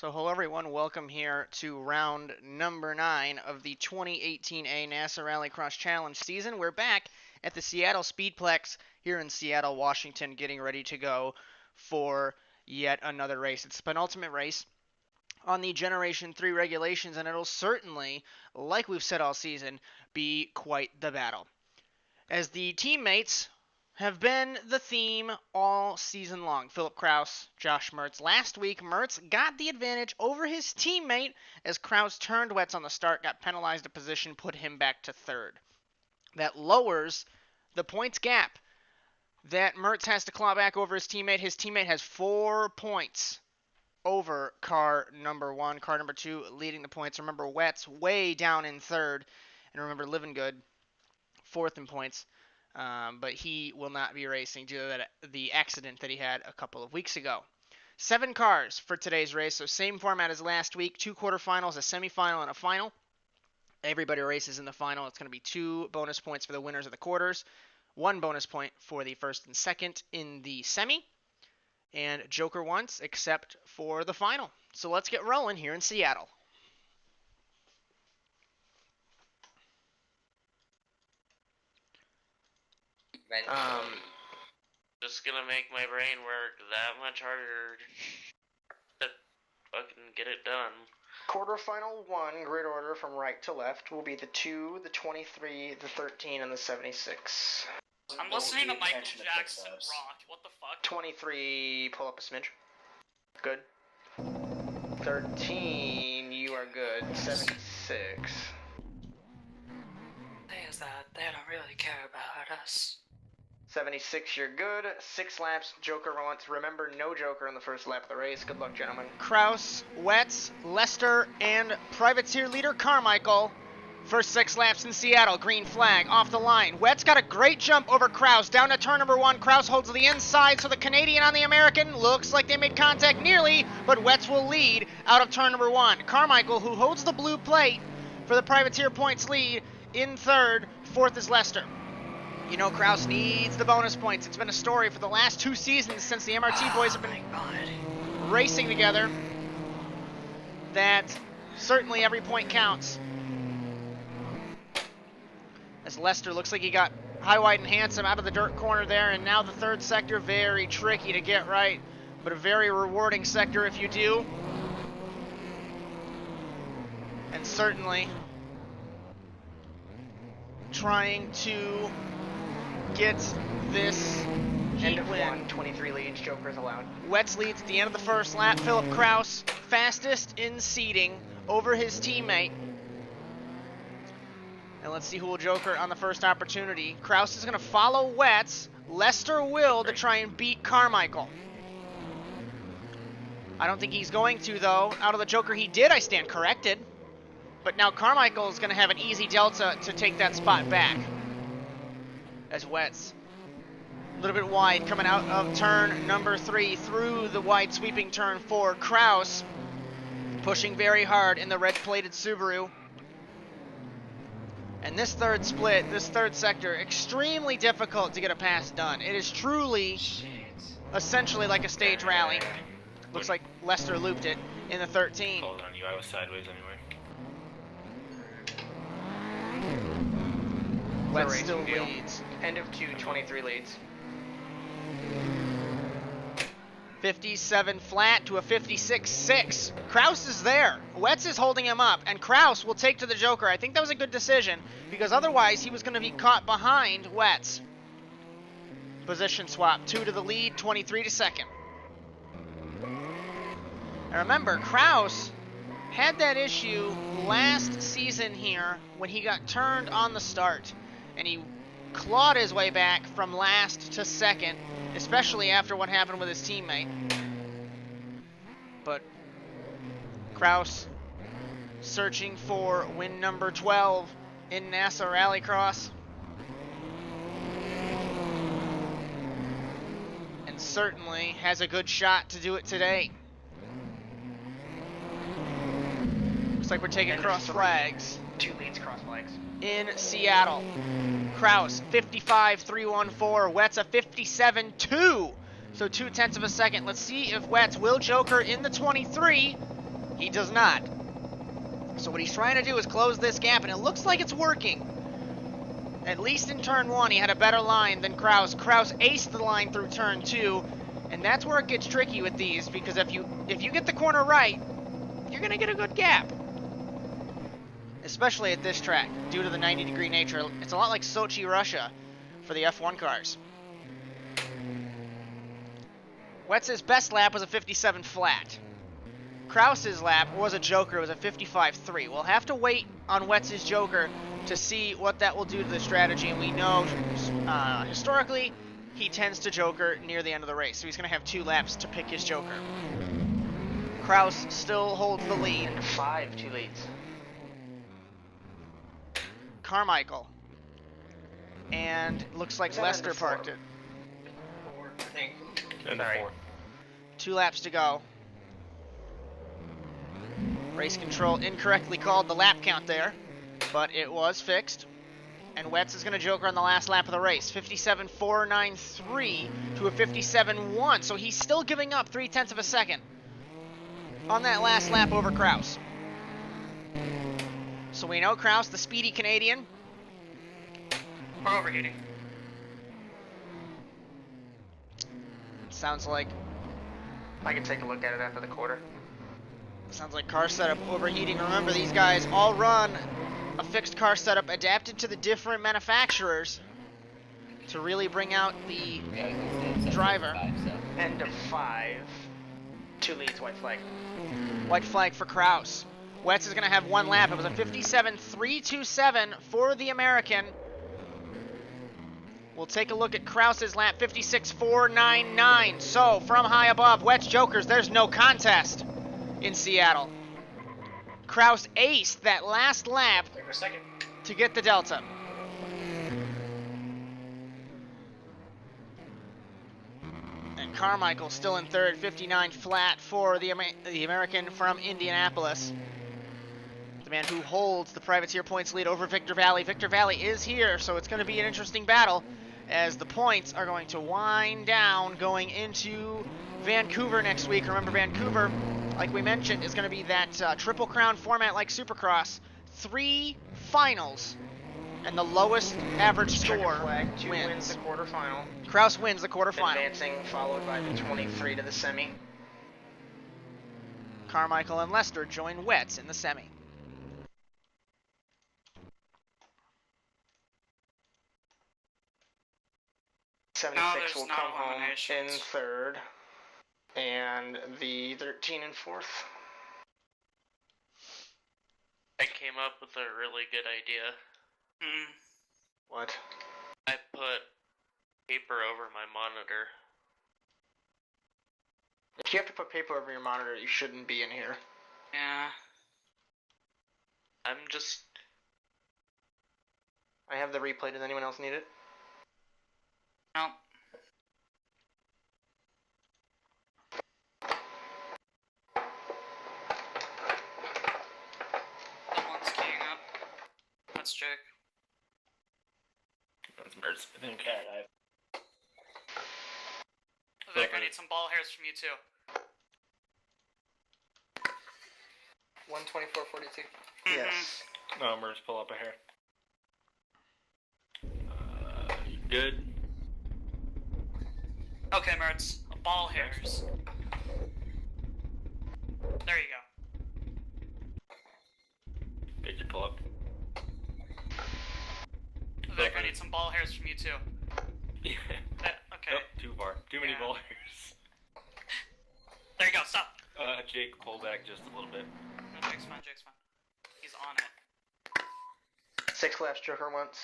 So hello everyone, welcome here to round number 9 of the 2018A NASA RallyCross Challenge season. We're back at the Seattle Speedplex here in Seattle, Washington, getting ready to go for yet another race. It's the penultimate race on the Generation 3 regulations, and it'll certainly, like we've said all season, be quite the battle. As the teammates have been the theme all season long. Philip Kraus, Josh Mertz. Last week, Mertz got the advantage over his teammate as Kraus turned wets on the start, got penalized a position, put him back to third. That lowers the points gap that Mertz has to claw back over his teammate. His teammate has 4 points over car number 1. Car number 2 leading the points. Remember, Wet's way down in third. And remember, Living Good, 4th in points. But he will not be racing due to the accident that he had a couple of weeks ago. 7 cars for today's race, so same format as last week. 2 quarterfinals, a semifinal, and a final. Everybody races in the final. It's going to be 2 bonus points for the winners of the quarters, 1 bonus point for the first and second in the semi, and Joker once, except for the final. So let's get rolling here in Seattle. Just gonna make my brain work that much harder to fucking get it done. Quarterfinal 1, grid order from right to left, will be the 2, the 23, the 13, and the 76. I'm listening to Michael Jackson rock. What the fuck? 23, pull up a smidge. Good. 13, you are good. 76. Is that they don't really care about us. 76, you're good. 6 laps, Joker once. Remember, no Joker in the first lap of the race. Good luck, gentlemen. Kraus, Wetz, Lester, and privateer leader Carmichael. First 6 laps in Seattle. Green flag off the line. Wetz got a great jump over Kraus. Down to turn number 1. Kraus holds the inside, so the Canadian on the American looks like they made contact nearly, but Wetz will lead out of turn number 1. Carmichael, who holds the blue plate for the privateer points lead, in third. 4th is Lester. You know Kraus needs the bonus points. It's been a story for the last 2 seasons since the MRT boys have been racing together that certainly every point counts. As Lester looks like he got high, wide, and handsome out of the dirt corner there, and now the 3rd sector, very tricky to get right, but a very rewarding sector if you do. And certainly trying to get this heat win. 23 leads, Joker's allowed. Wetz leads at the end of the first lap. Philip Kraus, fastest in seating over his teammate. And let's see who will Joker on the first opportunity. Kraus is going to follow Wetz. Lester will to try and beat Carmichael. I don't think he's going to, though. Out of the Joker he did, I stand corrected. But now Carmichael is going to have an easy delta to take that spot back. As Wetz, a little bit wide, coming out of turn number 3 through the wide sweeping turn 4. Kraus pushing very hard in the red-plated Subaru. And this 3rd split, this 3rd sector, extremely difficult to get a pass done. It is truly, essentially like a stage rally. Looks like Lester looped it in the 13. Hold on, I was sideways anyway. Wetz still leads. End of 2, 23 leads. 57 flat to a 56.6. Kraus is there. Wetz is holding him up, and Kraus will take to the Joker. I think that was a good decision, because otherwise he was going to be caught behind Wetz. Position swap. 2 to the lead, 23 to second. And remember, Kraus had that issue last season here when he got turned on the start, and he clawed his way back from last to second, especially after what happened with his teammate. But Kraus searching for win number 12 in NASA RallyCross. And certainly has a good shot to do it today. Looks like we're taking cross flags. 2 leads, cross flags. In Seattle. Kraus, 55.314. Wetz, a 57.2. So 0.2 of a second. Let's see if Wetz will Joker in the 23. He does not. So what he's trying to do is close this gap, and it looks like it's working. At least in turn 1, he had a better line than Kraus. Kraus aced the line through turn 2, and that's where it gets tricky with these, because if you get the corner right, you're going to get a good gap. Especially at this track, due to the 90-degree nature. It's a lot like Sochi, Russia, for the F1 cars. Wetz's best lap was a 57 flat. Kraus's lap was a joker, it was a 55.3. We'll have to wait on Wetz's joker to see what that will do to the strategy, and we know historically he tends to joker near the end of the race, so he's going to have 2 laps to pick his joker. Kraus still holds the lead. 2 leads. Carmichael. And looks like Lester parked it. 4, I think. Sorry. 2 laps to go. Race control incorrectly called the lap count there, but it was fixed. And Wetz is going to joker on the last lap of the race. 57.493 to a 57.1, so he's still giving up 0.3 of a second on that last lap over Kraus. So we know Kraus, the speedy Canadian. We're overheating. Sounds like I can take a look at it after the quarter. car setup overheating. Remember, these guys all run a fixed car setup adapted to the different manufacturers to really bring out the driver. End of 5. 2 leads, white flag. White flag for Kraus. Wetz is going to have 1 lap. It was a 57.327 for the American. We'll take a look at Kraus's lap, 56.499. So, from high above, Wetz jokers, there's no contest in Seattle. Kraus aced that last lap to get the delta. And Carmichael still in third, 59 flat for the American from Indianapolis. The man who holds the privateer points lead over Victor Valley. Victor Valley is here, so it's going to be an interesting battle as the points are going to wind down going into Vancouver next week. Remember, Vancouver, like we mentioned, is going to be that Triple Crown format like Supercross. 3 finals, and the lowest average score Flag, 2 wins wins. the quarterfinal. Kraus wins the quarterfinal. Advancing, followed by the 23 to the semi. Carmichael and Lester join Wetz in the semi. No, 76 will there's no come home in eliminations. third. And the 13 in fourth. I came up with a really good idea. What? I put paper over my monitor. If you have to put paper over your monitor, you shouldn't be in here. Yeah. I'm just... I have the replay. Does anyone else need it? Nope. Someone's keying up. That's Jake. That's Mertz. I think I Vic, I need some ball hairs from you too. 124.42. Mhm. Yes. No, Mertz, pull up a hair. Good. Okay, Mertz. Ball hairs. There you go. Did you pull up? Vic, I need some ball hairs from you too. Yeah. Okay. Nope, too far. Too many Yeah. ball hairs. There you go. Stop. Jake, pull back just a little bit. No, Jake's fine. Jake's fine. He's on it. 6 laps, Joker once.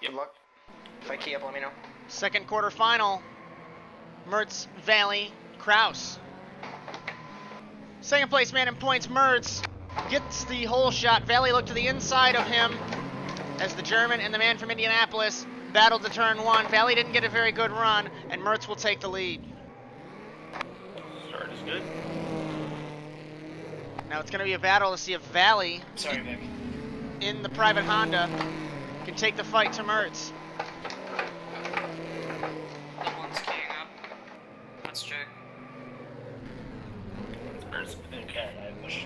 Yep. Good luck. If I key up, let me know. Second quarterfinal. Mertz, Valley, Kraus. Second place man in points, Mertz, gets the hole shot. Valley looked to the inside of him as the German and the man from Indianapolis battled to turn 1. Valley didn't get a very good run, and Mertz will take the lead. Start is good. Now it's going to be a battle to see if Valley, Sorry, Vic. in the private Honda, can take the fight to Mertz. Someone's keying up. That's Jake. That's Mertz. I think I Josh.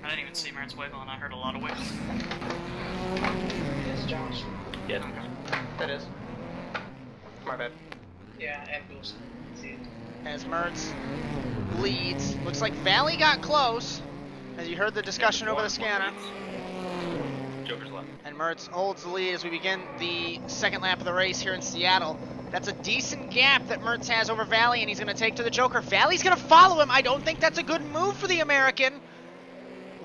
I didn't even see Mertz wiggle, and I heard a lot of wiggles. It is Josh. Yes. Okay. That is. My bad. Yeah, and Wilson. See it. As Mertz leads. Looks like Valley got close, as you heard the discussion over the scanner. Joker's left. And Mertz holds the lead as we begin the second lap of the race here in Seattle. That's a decent gap that Mertz has over Valley, and he's going to take to the Joker. Valley's going to follow him. I don't think that's a good move for the American.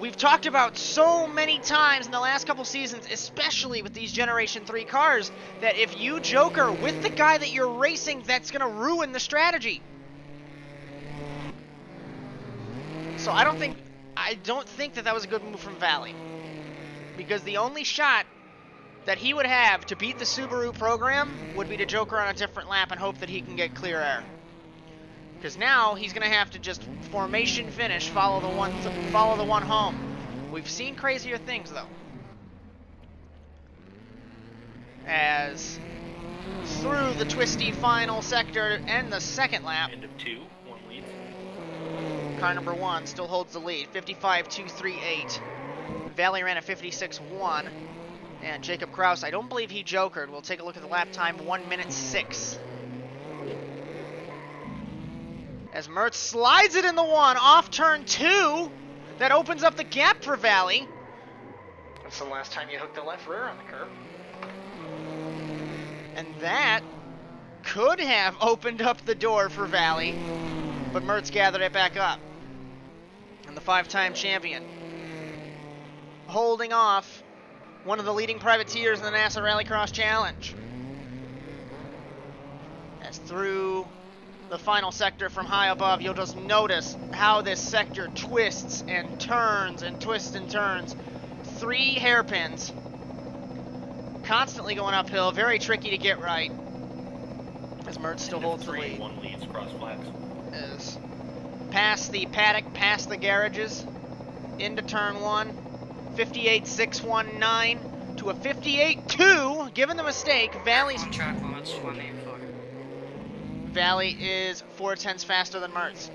We've talked about so many times in the last couple seasons, especially with these Generation 3 cars, that if you Joker with the guy that you're racing, that's going to ruin the strategy. So I don't think that was a good move from Valley. Because the only shot that he would have to beat the Subaru program would be to Joker on a different lap and hope that he can get clear air. Because now he's going to have to just formation finish, follow the one home. We've seen crazier things though. As through the twisty final sector and the second lap, End of 2, 1 leads. car number 1 still holds the lead, 55.238. Valley ran a 56.1. And Jacob Kraus, I don't believe he jokered. We'll take a look at the lap time, 1 minute 6. As Mertz slides it in the 1 off turn 2. That opens up the gap for Valley. That's the last time you hooked the left rear on the curb. And that could have opened up the door for Valley. But Mertz gathered it back up. And the 5-time champion holding off one of the leading privateers in the NASA RallyCross Challenge. As through the final sector from high above, you'll just notice how this sector twists and turns and twists and turns. 3 hairpins, constantly going uphill, very tricky to get right. As Mertz still holds the lead. 1 leads, cross flags. As past the paddock, past the garages, into turn 1. 58.619 to a 58.2. Given the mistake, Valley's On track limits 184. Valley is 4/10 faster than Mertz.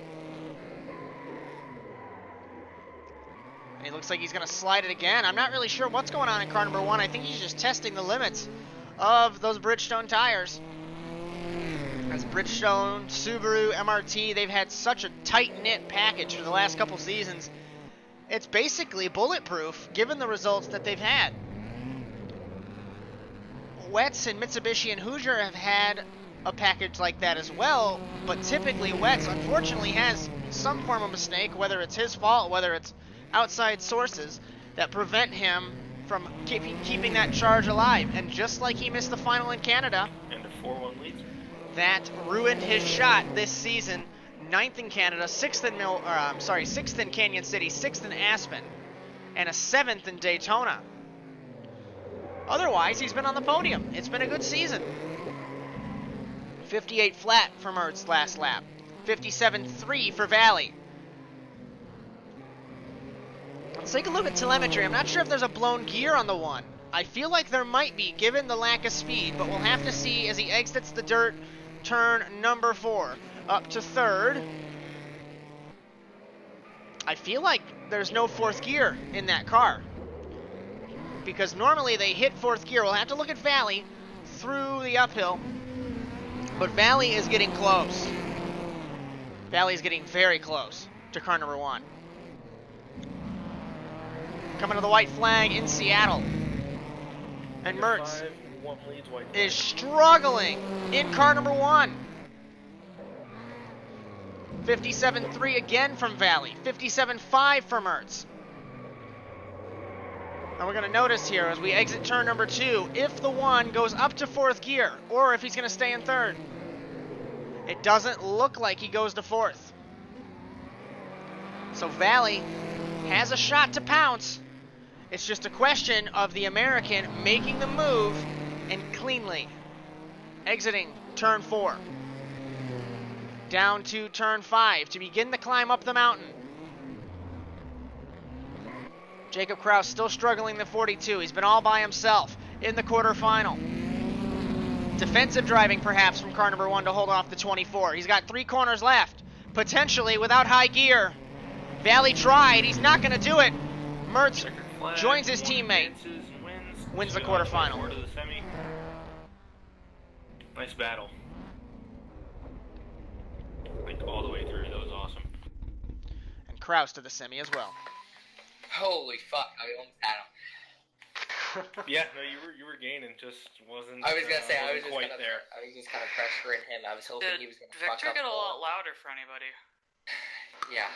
And he looks like he's going to slide it again. I'm not really sure what's going on in car number 1. I think he's just testing the limits of those Bridgestone tires. As Bridgestone, Subaru, MRT, they've had such a tight-knit package for the last couple seasons. It's basically bulletproof, given the results that they've had. Wets and Mitsubishi and Hoosier have had a package like that as well, but typically Wets, unfortunately, has some form of mistake, whether it's his fault, whether it's outside sources, that prevent him from keeping that charge alive. And just like he missed the final in Canada, End of 4, 1 leads. that ruined his shot this season. 9th in Canada, 6th in Canyon City, 6th in Aspen, and a 7th in Daytona. Otherwise, he's been on the podium. It's been a good season. 58 flat for Mertz last lap. 57.3 for Valley. Let's take a look at telemetry. I'm not sure if there's a blown gear on the 1. I feel like there might be, given the lack of speed, but we'll have to see as he exits the dirt, turn number 4. Up to 3rd. I feel like there's no 4th gear in that car, because normally they hit 4th gear. We'll have to look at Valley through the uphill, but Valley is getting close. Valley is getting very close to car number 1. Coming to the white flag in Seattle, and Mertz 5, 1 leads, white flag. is struggling in car number 1. 57.3 again from Valley. 57.5 for Mertz. And we're going to notice here as we exit turn number 2, if the 1 goes up to 4th gear, or if he's going to stay in 3rd. It doesn't look like he goes to 4th. So Valley has a shot to pounce. It's just a question of the American making the move and cleanly exiting turn 4. Down to turn 5 to begin the climb up the mountain. Jacob Kraus still struggling the 42. He's been all by himself in the quarterfinal. Defensive driving perhaps from car number 1 to hold off the 24. He's got 3 corners left, potentially without high gear. Valley tried. He's not going to do it. Mertz Checkered flag, joins his one teammate. advances and Wins the Two outs, quarterfinal. four to the semi. Nice battle. Like all the way through. That was awesome. And Kraus to the semi as well. Holy fuck, I almost had him. Yeah, no, you were gaining, just wasn't. I was gonna say, I was wasn't just quite there. I was just kind of pressuring him. I was hoping Did he was gonna fuck Victor up. get a lot louder for anybody? Yeah.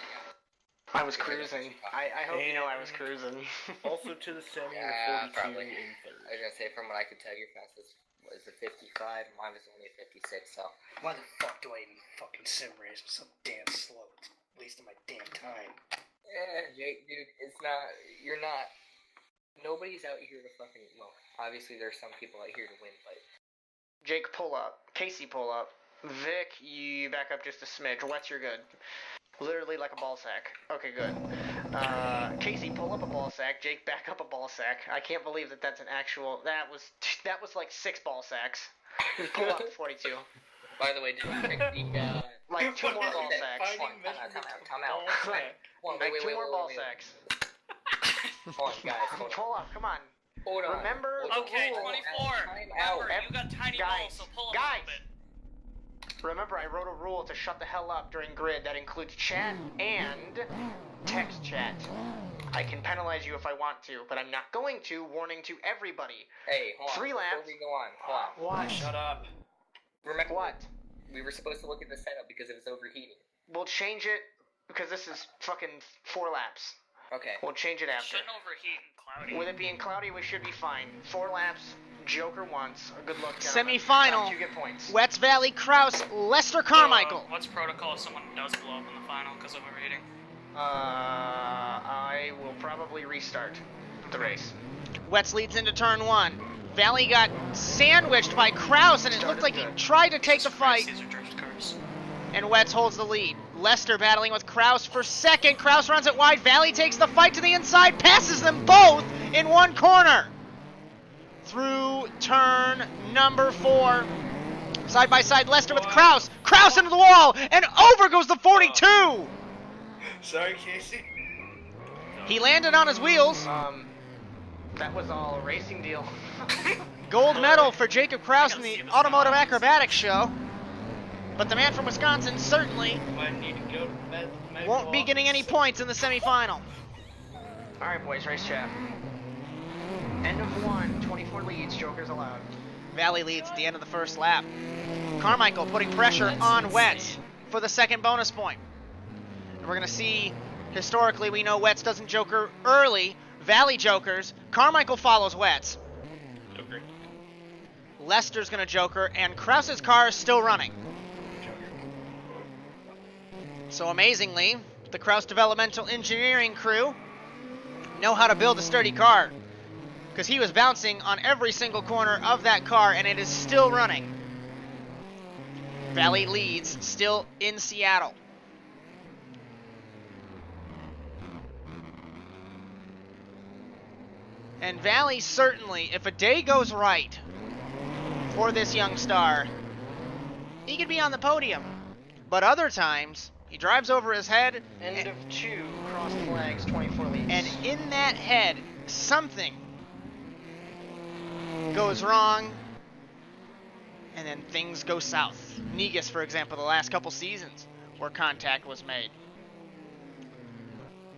I was cruising. I hope you know I was cruising. Also to the semi Yeah, with 42 probably. in third. I was gonna say, from what I could tell, your fastest was a 55. Mine was only a 56. So. Why the fuck do I even fucking sim race? I'm so damn slow. It's wasting my damn time. Yeah, Jake, dude, it's not. You're not. Nobody's out here to fucking. Well, obviously there's some people out here to win, but. Jake, pull up. Casey, pull up. Vic, you back up just a smidge. Wets, you're good. Literally like a ball sack. Okay, good. Casey, pull up a ball sack. Jake, back up a ball sack. I can't believe that that's an actual. That was like 6 ball sacks. Pull up 42. By the way, did you pick the? Like 2 more ball sacks. Time out. Like 2 more ball sacks. Hold on, guys. Hold on. Pull up, come on. Hold on. Remember the Okay, rule. 24. Remember, you got tiny balls, so pull up a little bit. Remember, I wrote a rule to shut the hell up during grid that includes chat and text chat. I can penalize you if I want to, but I'm not going to. Warning to everybody. Hey, hold on. 3 laps. Before we go on, hold on. What? Shut up. Remember What? We were supposed to look at the setup because it was overheating. We'll change it because this is fucking 4 laps. Okay. We'll change it after. Shouldn't overheat and cloudy. With it being cloudy, we should be fine. 4 laps. Joker once. Good luck, gentlemen. Semi-final. You get points. Wets Valley, Kraus, Lester Carmichael. What's protocol if someone does blow up in the final because of overheating? I will probably restart the race. Wets leads into turn 1. Valley got sandwiched by Kraus, and it looked like he tried to take the fight. These are drift cars. And Wets holds the lead. Lester battling with Kraus for second. Kraus runs it wide. Valley takes the fight to the inside, passes them both in one corner. Through turn number 4. Side by side, Lester with Kraus. Kraus into the wall, and over goes the 42. Sorry, Casey. He landed on his wheels. That was all a racing deal. Gold medal for Jacob Kraus in the Automotive Acrobatics show. But the man from Wisconsin certainly won't be getting any points in the semifinal. Alright, boys, race chat. End of 1, 24 leads, Jokers allowed. Valley leads at the end of the first lap. Carmichael putting pressure on Wets for the second bonus point. And we're going to see, historically, we know Wets doesn't joker early. Valley jokers. Carmichael follows Wets. Joker. Lester's going to joker, and Kraus's car is still running. So amazingly, the Kraus Developmental Engineering crew know how to build a sturdy car, because he was bouncing on every single corner of that car, and it is still running. Valley leads, still in Seattle. And Valley certainly, if a day goes right for this young star, he could be on the podium. But other times, he drives over his head. End of 2, cross flags, 24 leads. And in that head, something goes wrong, and then things go south. Negus, for example, the last couple seasons where contact was made.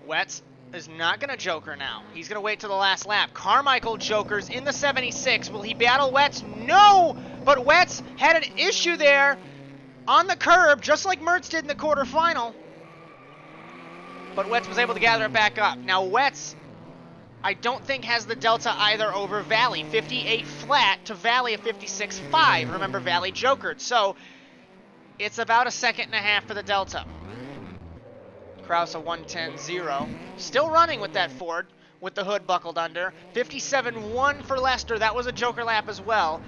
Wets is not going to joker now. He's going to wait till the last lap. Carmichael jokers in the 76. Will he battle Wets? No! But Wets had an issue there on the curb, just like Mertz did in the quarterfinal. But Wets was able to gather it back up. Now Wets, I don't think has the delta either over Valley. 58 flat to Valley of 56.5. Remember, Valley jokered. So it's about a second and a half for the delta. Kraus a 110.0. Still running with that Ford with the hood buckled under. 57.1 for Lester. That was a joker lap as well.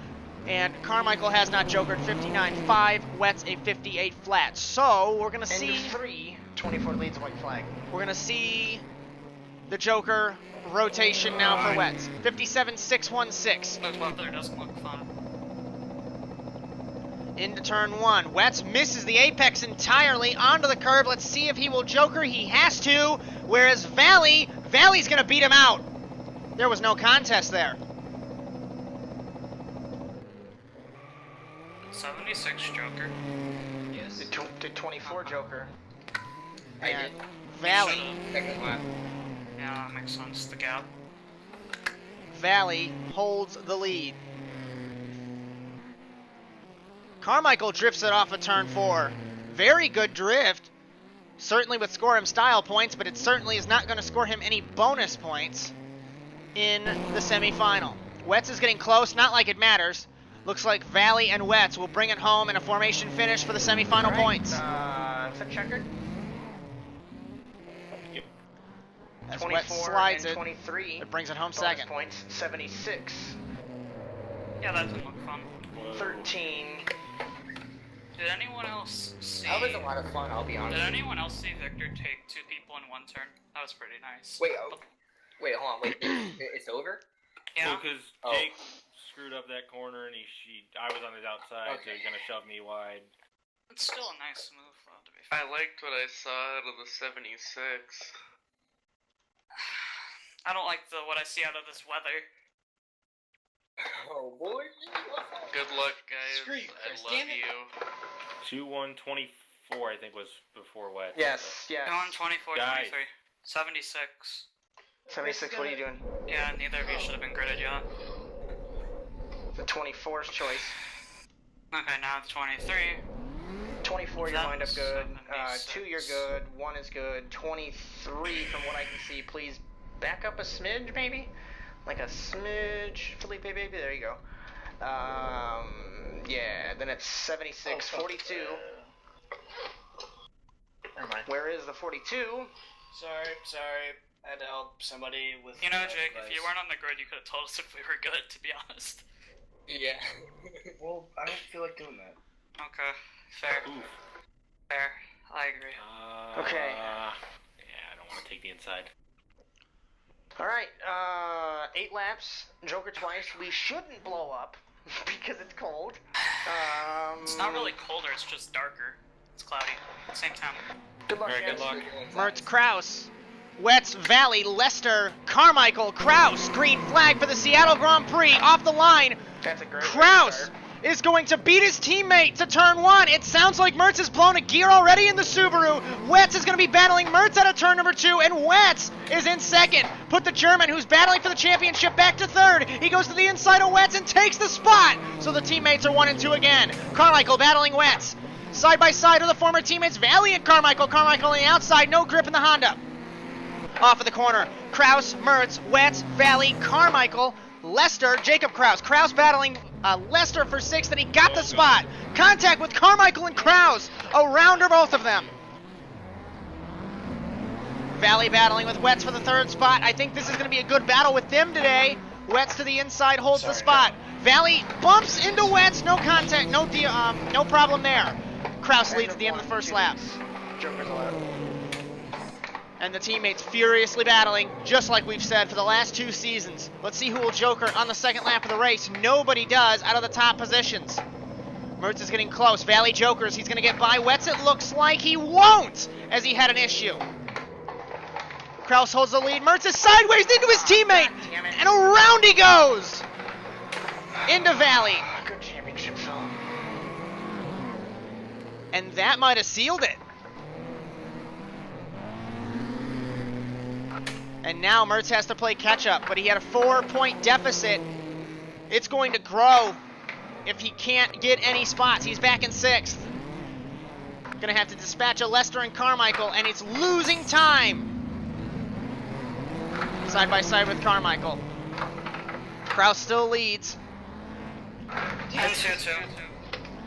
And Carmichael has not jokered. 59.5. Wets a 58 flat. So we're going to see... End of 3, 24 leads, white flag. We're going to see the joker rotation now for Wets. 57.616. Looks weather doesn't look fun. into turn 1. Wetz misses the apex entirely onto the curb. Let's see if he will joker. He has to. Whereas Valley's going to beat him out. There was no contest there. 76 Joker. Yes. Did 24 Joker. And Valley. Second lap. Yeah, that makes sense. The gap. Valley holds the lead. Carmichael drifts it off of turn 4. Very good drift. Certainly would score him style points, but it certainly is not going to score him any bonus points in the semifinal. Wetz is getting close, not like it matters. Looks like Valley and Wetz will bring it home in a formation finish for the semifinal points. Is that checkered? Yep. As 24 Wetz slides and it, 23. it brings it home Bonus second. points, 76. Yeah, that didn't look fun. 13. Did anyone else see? That was a lot of fun, I'll be honest. Did anyone else see Victor take 2 people in 1 turn? That was pretty nice. Wait, hold on, wait, it's over? Yeah. Because Oh. Jake screwed up that corner, and I was on his outside, so Okay. he's gonna shove me wide. It's still a nice move, to be fair. I liked what I saw out of the 76. I don't like what I see out of this weather. Oh boy. Good luck, guys. Screw you, I Chris, love damn it. you. 2-1-24, I think, was before Wet. Yes, yes. Going 24, Guys. 23. 76. 76, what are you doing? Yeah, neither of you should have been gridded yet. The 24's choice. Okay, now it's 23. 24, you That wind up was good. 76. 2, you're good. 1 is good. 23, from what I can see, please back up a smidge, maybe? Like a smidge. Felipe, baby, there you go. Yeah, then it's 76, 42. Never mind. Where is the 42? Sorry. I had to help somebody with. You know, Jake, if you weren't on the grid, you could have told us if we were good, to be honest. Yeah. Well, I don't feel like doing that. Okay, fair. Oof. Fair. I agree. Okay. Yeah, I don't want to take the inside. Alright, 8 laps, Joker twice. We shouldn't blow up because it's cold. It's not really colder, it's just darker. It's cloudy. Same time. Good luck, Very good guys. luck. Mertz, Kraus, Wetz, Valley, Lester, Carmichael, Kraus. Green flag for the Seattle Grand Prix. Off the line. That's a great way to Kraus start. is going to beat his teammate to turn 1. It sounds like Mertz has blown a gear already in the Subaru. Wetz is going to be battling Mertz out of turn number 2, and Wetz is in second. Put the German, who's battling for the championship, back to third. He goes to the inside of Wetz and takes the spot. So the teammates are 1 and 2 again. Carmichael battling Wetz. Side by side are the former teammates, Valley and Carmichael. Carmichael on the outside, no grip in the Honda. Off of the corner, Kraus, Mertz, Wetz, Valley, Carmichael, Lester, Jacob Kraus. Kraus battling Lester for 6th, and he got the spot. Contact with Carmichael and Kraus. A rounder, both of them. Valley battling with Wetz for the 3rd spot. I think this is going to be a good battle with them today. Wetz to the inside holds the spot. Valley bumps into Wetz. No contact, no problem there. Kraus leads at the end of the first lap. Joker's allowed. And the teammates furiously battling, just like we've said for the last 2 seasons. Let's see who will joker on the second lap of the race. Nobody does out of the top positions. Mertz is getting close. Valley jokers. He's going to get by Wetz. It looks like he won't, as he had an issue. Kraus holds the lead. Mertz is sideways into his teammate, and around he goes into Valley. Good championship film. And that might have sealed it. And now Mertz has to play catch-up, but he had a 4-point deficit. It's going to grow if he can't get any spots. He's back in 6th. Gonna have to dispatch a Lester and Carmichael, and it's losing time. Side by side with Carmichael. Kraus still leads And 2-2.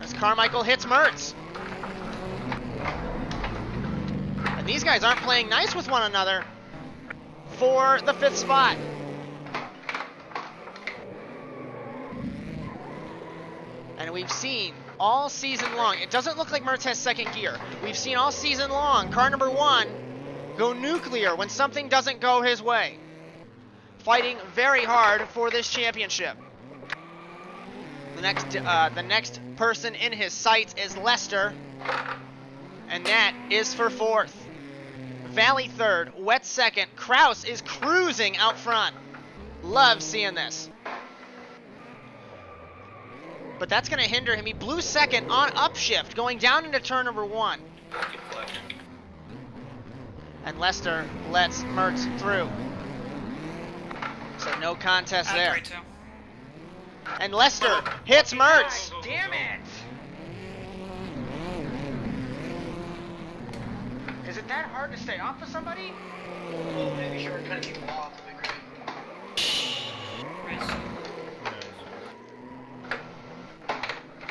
as Carmichael hits Mertz. And these guys aren't playing nice with one another for the 5th spot. And we've seen all season long, it doesn't look like Mertz has 2nd gear. We've seen all season long car number 1 go nuclear when something doesn't go his way. Fighting very hard for this championship. The next person in his sights is Lester, and that is for 4th. Valley 3rd, Wet 2nd. Kraus is cruising out front. Love seeing this. But that's going to hinder him. He blew 2nd on upshift, going down into turn number 1. And Lester lets Mertz through. So no contest there. And Lester hits Mertz. Damn it! Is it that hard to stay off of somebody? Well, maybe shortcut people off would be great.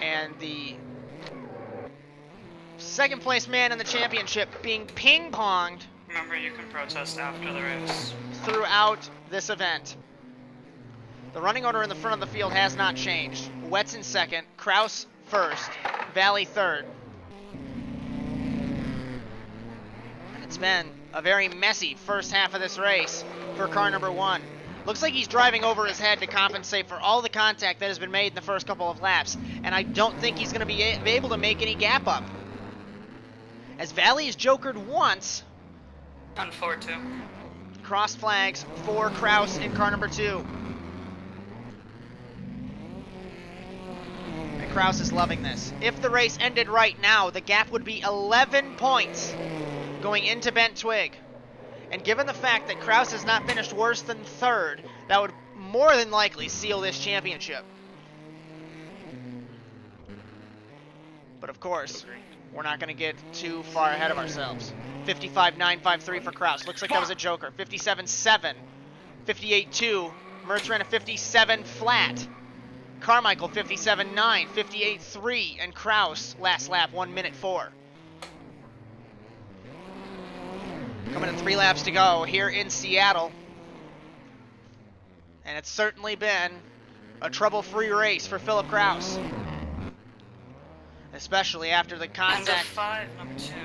And the second place man in the championship being ping-ponged Remember, you can protest after the race. throughout this event. The running order in the front of the field has not changed. Wetz in 2nd, Kraus 1st, Valley 3rd. It's been a very messy first half of this race for car number 1. Looks like he's driving over his head to compensate for all the contact that has been made in the first couple of laps, and I don't think he's going to be able to make any gap up. As Valley is jokered once. On 4-2. Cross flags for Kraus in car number 2. And Kraus is loving this. If the race ended right now, the gap would be 11 points going into Bent Twig. And given the fact that Kraus has not finished worse than 3rd, that would more than likely seal this championship. But of course, we're not going to get too far ahead of ourselves. 55.953 for Kraus. Looks like that was a joker. 57.7. 58.2. Mertz ran a 57 flat. Carmichael 57.9. 58.3. And Kraus, last lap, 1:04. Coming in 3 laps to go here in Seattle. And it's certainly been a trouble-free race for Philip Kraus. Especially after the contact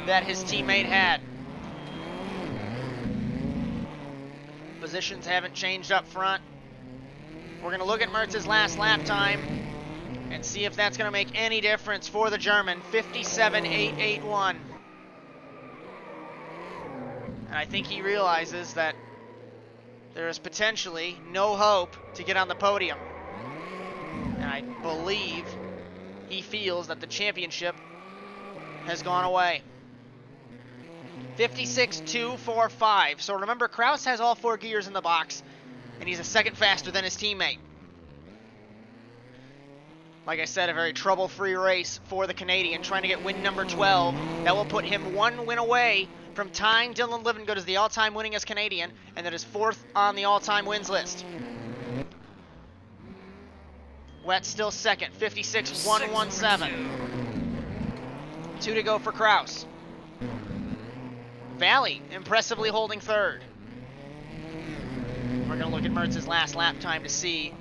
that his teammate had. Positions haven't changed up front. We're going to look at Mertz's last lap time and see if that's going to make any difference for the German. 57.881. And I think he realizes that there is potentially no hope to get on the podium. And I believe he feels that the championship has gone away. 56.245. So remember, Kraus has all 4 gears in the box, and he's a second faster than his teammate. Like I said, a very trouble-free race for the Canadian, trying to get win number 12. That will put him 1 win away from tying Dylan Livengood as the all-time winningest Canadian, and that is 4th on the all-time wins list. Wet still 2nd, 56.117. 2 to go for Kraus. Valley impressively holding 3rd. We're going to look at Mertz's last lap time to see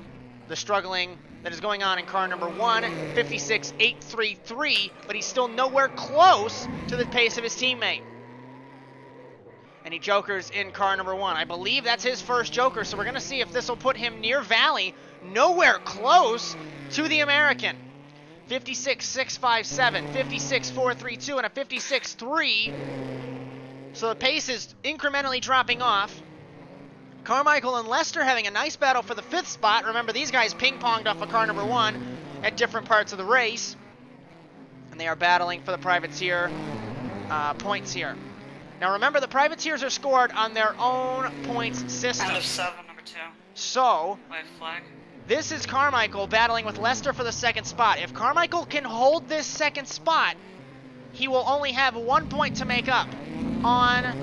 the struggling that is going on in car number 1, 56.833, but he's still nowhere close to the pace of his teammate. And he jokers in car number 1. I believe that's his first joker, so we're going to see if this will put him near Valley, nowhere close to the American. 56.657, 56.432, and a 56.3. So the pace is incrementally dropping off. Carmichael and Lester having a nice battle for the 5th spot. Remember, these guys ping-ponged off of car number 1 at different parts of the race. And they are battling for the privateer points here. Now remember, the privateers are scored on their own points system. Out of 7, number 2. So, White flag. this is Carmichael battling with Lester for the 2nd spot. If Carmichael can hold this 2nd spot, he will only have 1 point to make up on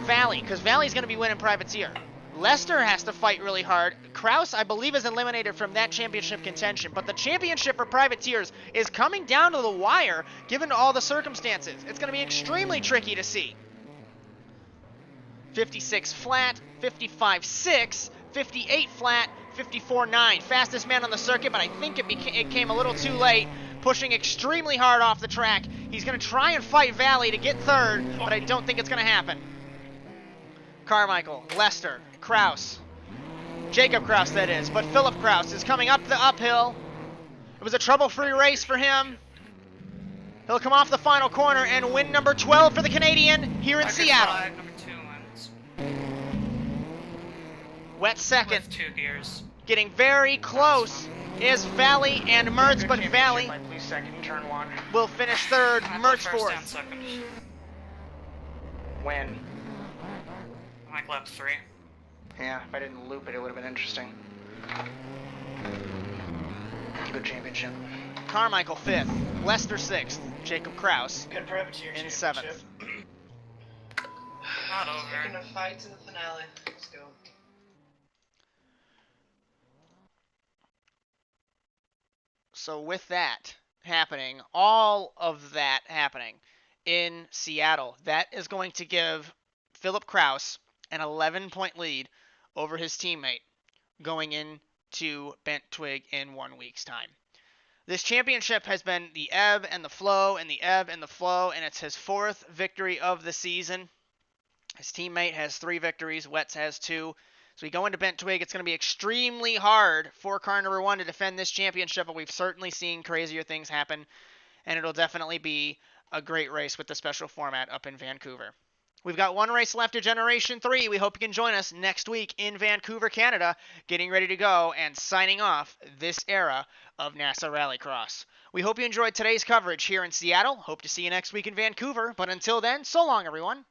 Valley, because Valley's going to be winning privateer. Lester has to fight really hard. Kraus, I believe, is eliminated from that championship contention, but the championship for privateers is coming down to the wire given all the circumstances. It's going to be extremely tricky to see. 56 flat, 55.6, 58 flat, 54.9. Fastest man on the circuit, but I think it came a little too late, pushing extremely hard off the track. He's going to try and fight Valley to get 3rd, but I don't think it's going to happen. Carmichael, Lester, Kraus. Jacob Kraus, that is. But Philip Kraus is coming up the uphill It was a trouble-free race for him. He'll come off the final corner and win number 12 for the Canadian here in Checkered Seattle. flag, number 2 wins. Wet second. With 2 gears. Getting very close is Valley and Mertz, Good but championship, Valley I please second, turn 1. will finish third, I Mertz first and fourth. second. When? Like lap 3. Yeah, if I didn't loop it, it would have been interesting. Good championship. Carmichael fifth, Lester sixth, Jacob Kraus Good privateer in championship. seventh. Not over. Taking a fight to the finale. Let's go. So with that happening, all of that happening in Seattle, that is going to give Philip Kraus an 11-point lead over his teammate going into Bent Twig in 1 week's time. This championship has been the ebb and the flow and the ebb and the flow, and it's his 4th victory of the season. His teammate has 3 victories. Wetz has 2. So we go into Bent Twig. It's going to be extremely hard for car number 1 to defend this championship, but we've certainly seen crazier things happen, and it'll definitely be a great race with the special format up in Vancouver. We've got 1 race left of Generation 3. We hope you can join us next week in Vancouver, Canada, getting ready to go and signing off this era of NASA Rallycross. We hope you enjoyed today's coverage here in Seattle. Hope to see you next week in Vancouver, but until then, so long, everyone.